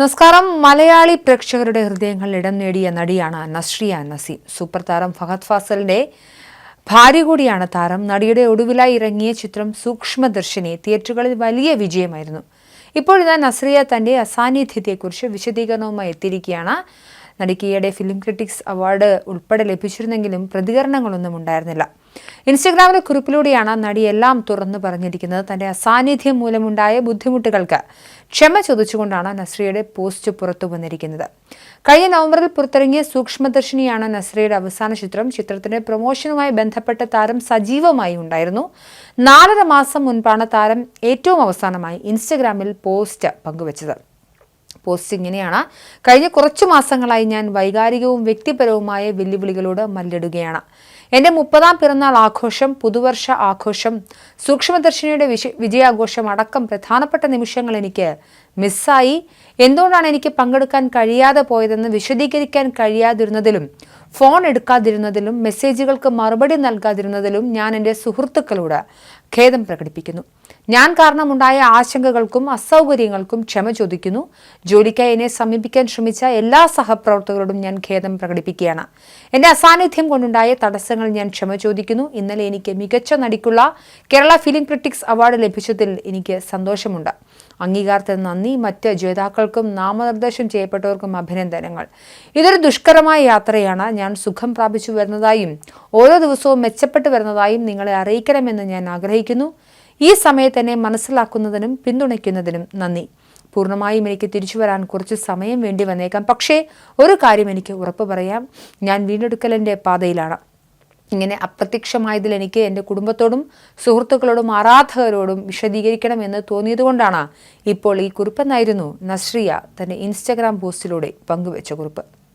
നമസ്കാരം. മലയാളി പ്രേക്ഷകരുടെ ഹൃദയങ്ങളിൽ ഇടം നേടിയ നടിയാണ് നസ്രിയ നസീം. സൂപ്പർ താരം ഫഹദ് ഫാസലിന്റെ ഭാര്യ കൂടിയാണ് താരം. നടിയുടെ ഒടുവിലായി ഇറങ്ങിയ ചിത്രം സൂക്ഷ്മദർശിനി തിയേറ്ററുകളിൽ വലിയ വിജയമായിരുന്നു. ഇപ്പോഴിതാ നസ്രിയ തന്റെ അസാന്നിധ്യത്തെക്കുറിച്ച് വിശദീകരണവുമായി എത്തിയിരിക്കുകയാണ്. നടിക്ക് ഈയിടെ ഫിലിം ക്രിറ്റിക്സ് അവാർഡ് ഉൾപ്പെടെ ലഭിച്ചിരുന്നെങ്കിലും പ്രതികരണങ്ങളൊന്നും ഉണ്ടായിരുന്നില്ല. ഇൻസ്റ്റഗ്രാമിലെ കുറിപ്പിലൂടെയാണ് നടി എല്ലാം തുറന്നു പറഞ്ഞിരിക്കുന്നത്. തന്റെ അസാന്നിധ്യം മൂലമുണ്ടായ ബുദ്ധിമുട്ടുകൾക്ക് ക്ഷമ ചോദിച്ചുകൊണ്ടാണ് നസ്രിയയുടെ പോസ്റ്റ് പുറത്തു വന്നിരിക്കുന്നത്. കഴിഞ്ഞ നവംബറിൽ പുറത്തിറങ്ങിയ സൂക്ഷ്മദർശിനിയാണ് നസ്രിയയുടെ അവസാന ചിത്രം. ചിത്രത്തിന്റെ പ്രൊമോഷനുമായി ബന്ധപ്പെട്ട താരം സജീവമായി ഉണ്ടായിരുന്നു. 4.5 മാസം മുൻപാണ് താരം ഏറ്റവും അവസാനമായി ഇൻസ്റ്റഗ്രാമിൽ പോസ്റ്റ് പങ്കുവച്ചത്. പോസ്റ്റ് ഇങ്ങനെയാണ്: കഴിഞ്ഞ കുറച്ചു മാസങ്ങളായി ഞാൻ വൈകാരികവും വ്യക്തിപരവുമായ വെല്ലുവിളികളോട് മല്ലിടുകയാണ്. എൻ്റെ 30ാം പിറന്നാൾ ആഘോഷം, പുതുവർഷ ആഘോഷം, സൂക്ഷ്മദർശിനിയുടെ വിജയാഘോഷം അടക്കം പ്രധാനപ്പെട്ട നിമിഷങ്ങൾ എനിക്ക് മിസ്സായി. എന്തുകൊണ്ടാണ് എനിക്ക് പങ്കെടുക്കാൻ കഴിയാതെ പോയതെന്ന് വിശദീകരിക്കാൻ കഴിയാതിരുന്നതിലും ഫോൺ എടുക്കാതിരുന്നതിലും മെസ്സേജുകൾക്ക് മറുപടി നൽകാതിരുന്നതിലും ഞാൻ എൻ്റെ സുഹൃത്തുക്കളോട് ഖേദം പ്രകടിപ്പിക്കുന്നു. ഞാൻ കാരണമുണ്ടായ ആശങ്കകൾക്കും അസൗകര്യങ്ങൾക്കും ക്ഷമ ചോദിക്കുന്നു. ജോലിക്കായി എന്നെ സമീപിക്കാൻ ശ്രമിച്ച എല്ലാ സഹപ്രവർത്തകരോടും ഞാൻ ഖേദം പ്രകടിപ്പിക്കുകയാണ്. എൻ്റെ അസാന്നിധ്യം കൊണ്ടുണ്ടായ തടസ്സങ്ങൾ ഞാൻ ക്ഷമ ചോദിക്കുന്നു. ഇന്നലെ എനിക്ക് മികച്ച നടിക്കുള്ള കേരള ഫിലിം ക്രിറ്റിക്സ് അവാർഡ് ലഭിച്ചതിൽ എനിക്ക് സന്തോഷമുണ്ട്. അംഗീകാരത്തിന് നന്ദി. മറ്റ് ജേതാക്കൾക്കും നാമനിർദ്ദേശം ചെയ്യപ്പെട്ടവർക്കും അഭിനന്ദനങ്ങൾ. ഇതൊരു ദുഷ്കരമായ യാത്രയാണ്. ഞാൻ സുഖം പ്രാപിച്ചു വരുന്നതായും ഓരോ ദിവസവും മെച്ചപ്പെട്ടു വരുന്നതായും നിങ്ങളെ അറിയിക്കണമെന്ന് ഞാൻ ആഗ്രഹിക്കുന്നു. ഈ സമയത്ത് എന്നെ മനസ്സിലാക്കുന്നതിനും പിന്തുണയ്ക്കുന്നതിനും നന്ദി. പൂർണ്ണമായും എനിക്ക് തിരിച്ചു വരാൻ കുറച്ച് സമയം വേണ്ടി വന്നേക്കാം. പക്ഷേ ഒരു കാര്യം എനിക്ക് ഉറപ്പ് പറയാം, ഞാൻ വീണ്ടെടുക്കലിൻ്റെ പാതയിലാണ്. ഇങ്ങനെ അപ്രത്യക്ഷമായതിൽ എനിക്ക് എൻ്റെ കുടുംബത്തോടും സുഹൃത്തുക്കളോടും ആരാധകരോടും വിശദീകരിക്കണമെന്ന് തോന്നിയതുകൊണ്ടാണ് ഇപ്പോൾ ഈ കുറിപ്പെന്നായിരുന്നു നസ്രിയ തന്റെ ഇൻസ്റ്റഗ്രാം പോസ്റ്റിലൂടെ പങ്കുവെച്ച കുറിപ്പ്.